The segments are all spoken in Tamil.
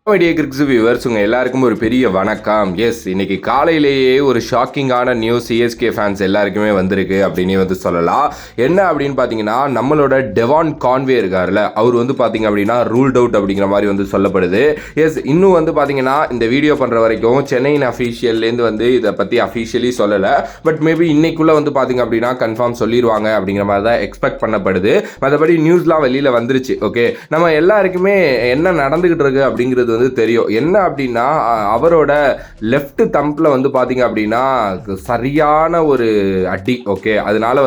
மீடியா கிரிக்ஸ் வியூவர்ஸ் உங்கள் எல்லாருக்கும் ஒரு பெரிய வணக்கம். எஸ், இன்னைக்கு காலையிலேயே ஒரு ஷாக்கிங்கான நியூஸ் சிஎஸ்கே ஃபேன்ஸ் எல்லாருக்குமே வந்திருக்கு அப்படின்னு சொல்லலாம். என்ன அப்படின்னு பார்த்தீங்கன்னா, நம்மளோட டெவான் கான்வே இருக்கார்ல, அவர் பார்த்தீங்க அப்படின்னா ரூல்ட் அவுட் அப்படிங்கிற மாதிரி சொல்லப்படுது. எஸ், இன்னும் பார்த்தீங்கன்னா இந்த வீடியோ பண்ணுற வரைக்கும் சென்னையின் அஃபீஷியல்லேருந்து இதை பற்றி அஃபீஷியலி சொல்லலை. பட் மேபி இன்னைக்குள்ளே பார்த்தீங்க அப்படின்னா கன்ஃபார்ம் சொல்லிடுவாங்க அப்படிங்கிற மாதிரி தான் எக்ஸ்பெக்ட் பண்ணப்படுது. மற்றபடி நியூஸ்லாம் வெளியில் வந்துருச்சு. ஓகே, நம்ம எல்லாருக்குமே என்ன நடந்துகிட்டு இருக்கு அப்படிங்கிறது தெரியும். என்ன அப்படின்னா, அவரோட லெஃப்ட் தம்பில் பாத்தீங்க அப்படின்னா சரியான ஒரு அடி. ஓகே, அதனால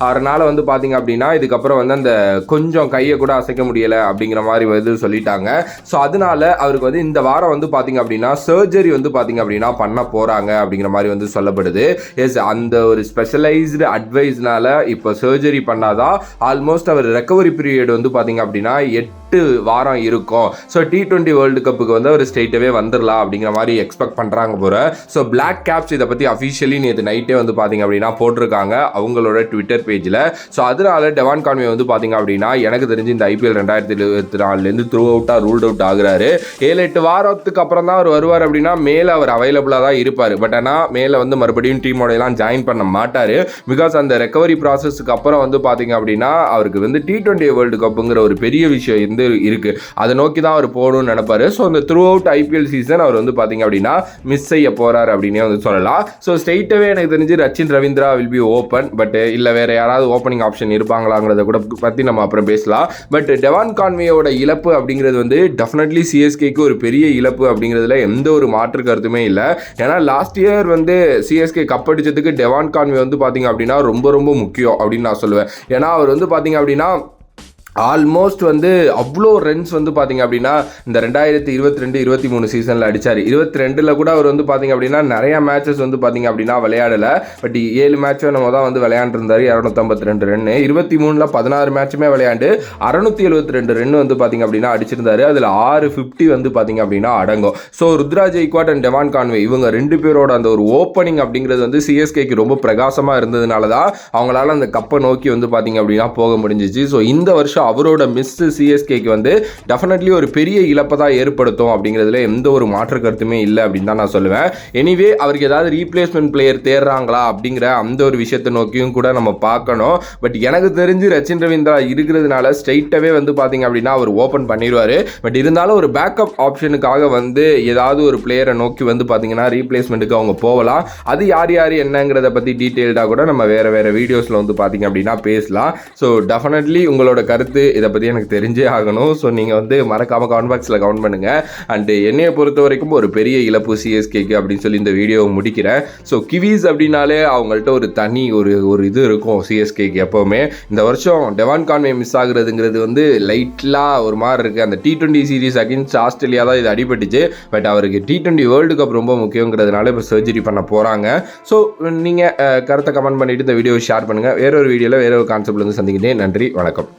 அவரால் பாத்தீங்க அப்படின்னா இதுக்கப்புறம் அந்த கொஞ்சம் கையை கூட அசைக்க முடியல அப்படிங்கிற மாதிரி சொல்லிட்டாங்க. ஸோ அதனால அவருக்கு இந்த வாரம் பாத்தீங்க அப்படின்னா சர்ஜரி பாத்தீங்க அப்படின்னா பண்ண போறாங்க அப்படிங்கிற மாதிரி சொல்லப்படுது. எஸ், அந்த ஒரு ஸ்பெஷலைஸ்டு அட்வைஸ்னால இப்போ சர்ஜரி பண்ணாதான் ஆல்மோஸ்ட் அவர் ரெக்கவரி பீரியட் பாத்தீங்க அப்படின்னா 8 வாரம் இருக்கும். ஸோ T20 வேர்ல்டு கப்புக்கு அவர் ஸ்ட்ரெயிட்டாகவே வந்துடலாம் அப்படிங்கிற மாதிரி எக்ஸ்பெக்ட் பண்ணுறாங்க போகிற. ஸோ பிளாக் கேப்ஸ் இதை பற்றி அஃபிஷியலி நேற்று நைட்டே பார்த்தீங்க அப்படின்னா போட்டிருக்காங்க அவங்களோட ட்விட்டர் பேஜில். ஸோ அதனால டெவான் கான்வே பார்த்தீங்க அப்படின்னா எனக்கு தெரிஞ்சு இந்த IPL 2024 த்ரூ அவுட்டாக ரூல்ட் அவுட் ஆகுறாரு. 7-8 வாரத்துக்கு அப்புறம் தான் அவர் வருவார் அப்படின்னா மேலே அவர் அவைலபிளாக தான் இருப்பார். பட் ஆனால் மேலே மறுபடியும் டீமோடையெல்லாம் ஜாயின் பண்ண மாட்டார். பிகாஸ் அந்த ரெக்கவரி ப்ராசஸ்க்கு அப்புறம் பார்த்தீங்க அப்படின்னா அவருக்கு T20 வேர்ல்டு கப்புங்கிற ஒரு பெரிய விஷயம் இருக்கு. அதை நோக்கி தான் அவர் போகணும்னு நினைப்பாரு. ஸோ அந்த த்ரூ அவுட் IPL சீசன் அவர் பார்த்தீங்க அப்படின்னா மிஸ் செய்ய போறாரு அப்படின்னே சொல்லலாம். ஸோ ஸ்ட்ரெயிட்டாகவே எனக்கு தெரிஞ்சு Rachin Ravindra will be open. But இல்லை வேற யாராவது ஓப்பனிங் ஆப்ஷன் இருப்பாங்களாங்கிறத கூட பற்றி நம்ம அப்புறம் பேசலாம். பட் டெவான் கான்வேயோட இழப்பு அப்படிங்கிறது டெஃபினெட்லி சிஎஸ்கேக்கு ஒரு பெரிய இழப்பு அப்படிங்கிறதுல எந்த ஒரு மாற்று கருத்துமே இல்லை. ஏன்னா லாஸ்ட் இயர் சிஎஸ்கே கப் அடிச்சதுக்கு டெவான் கான்வே பார்த்தீங்க அப்படின்னா ரொம்ப ரொம்ப முக்கியம் அப்படின்னு நான் சொல்லுவேன். ஏன்னா அவர் பார்த்தீங்க அப்படின்னா ஆல்மோஸ்ட் அவ்வளோ ரன்ஸ் பார்த்தீங்க அப்படின்னா இந்த 2022-23 சீசனில் அடித்தார். 22 கூட அவர் பார்த்தீங்க அப்படின்னா நிறையா மேட்சஸ் பார்த்தீங்க அப்படின்னா விளையாடலை. பட் 7 மேட்சும் நம்ம தான் விளையாண்டுருந்தார். 252 ரன். 23 16 மேட்சுமே விளையாண்டு 672 ரன் பார்த்தீங்க அப்படின்னா அடிச்சிருந்தாரு. அதில் 650 பார்த்தீங்க அப்படின்னா அடங்கும். So Ruturaj Gaikwad and Devon Conway இவங்க 2 பேரோட அந்த ஒரு ஓப்பனிங் அப்படிங்கிறது சிஎஸ்கேக்கு ரொம்ப பிரகாசமாக இருந்ததுனால தான் அவங்களால அந்த கப்பை நோக்கி பார்த்தீங்க அப்படின்னா போக முடிஞ்சிச்சு. ஸோ இந்த வருஷம் அவரோட மிஸ் சிஎஸ்கேக்கு டெஃபினெட்லி ஒரு பெரிய இழப்பை தான் ஏற்படுத்தும் அப்படிங்கிறதுல எந்த ஒரு மாற்று கருத்துமே இல்லை அப்படின்னு தான் நான் சொல்லுவேன். எனிவே அவருக்கு ஏதாவது ரீப்ளேஸ்மெண்ட் பிளேயர் தேடுறாங்களா அப்படிங்கிற அந்த ஒரு விஷயத்தை நோக்கியும் கூட நம்ம பார்க்கணும். பட் எனக்கு தெரிஞ்சு ரச்சின் ரவீந்திரா இருக்கிறதுனால ஸ்ட்ரெயிட்டாகவே பார்த்தீங்க அப்படின்னா அவர் ஓப்பன் பண்ணிடுவார். பட் இருந்தாலும் ஒரு பேக்கப் ஆப்ஷனுக்காக ஏதாவது ஒரு பிளேயரை நோக்கி பார்த்தீங்கன்னா ரீப்ளேஸ்மெண்ட்டுக்கு அவங்க போகலாம். அது யார் யார் என்னங்கிறத பற்றி டீட்டெயில்டாக கூட நம்ம வேறு வீடியோஸில் பார்த்தீங்க அப்படின்னா பேசலாம். ஸோ டெஃபினெட்லி உங்களோட கருத்து இதை பற்றி எனக்கு தெரிஞ்சே ஆகணும். ஸோ நீங்கள் மறக்காமல் கமெண்ட் பாக்ஸில் கமெண்ட் பண்ணுங்கள். அண்டு என்னையை பொறுத்த வரைக்கும் ஒரு பெரிய இழப்பு சிஎஸ்கேக்கு அப்படின்னு சொல்லி இந்த வீடியோவை முடிக்கிறேன். ஸோ கிவீஸ் அப்படின்னாலே அவங்கள்ட்ட ஒரு தனி ஒரு இது இருக்கும் சிஎஸ்கேக்கு எப்போவுமே. இந்த வருஷம் டெவான் கான்வே மிஸ் ஆகுறதுங்கிறது லைட்லாக ஒரு மாதிரி இருக்குது. அந்த T20 சீரீஸ் அகேன்ஸ்ட் ஆஸ்திரேலியா தான் இது அடிபட்டுச்சு. பட் அவருக்கு T20 வேர்ல்டு கப் ரொம்ப முக்கியங்கிறதுனால இப்போ சர்ஜரி பண்ண போகிறாங்க. ஸோ நீங்கள் கருத்தை கமெண்ட் பண்ணிவிட்டு இந்த வீடியோவை ஷேர் பண்ணுங்கள். வேற ஒரு வீடியோவில் வேற ஒரு கான்செப்ட்லேருந்து சந்திக்கிட்டேன். நன்றி, வணக்கம்.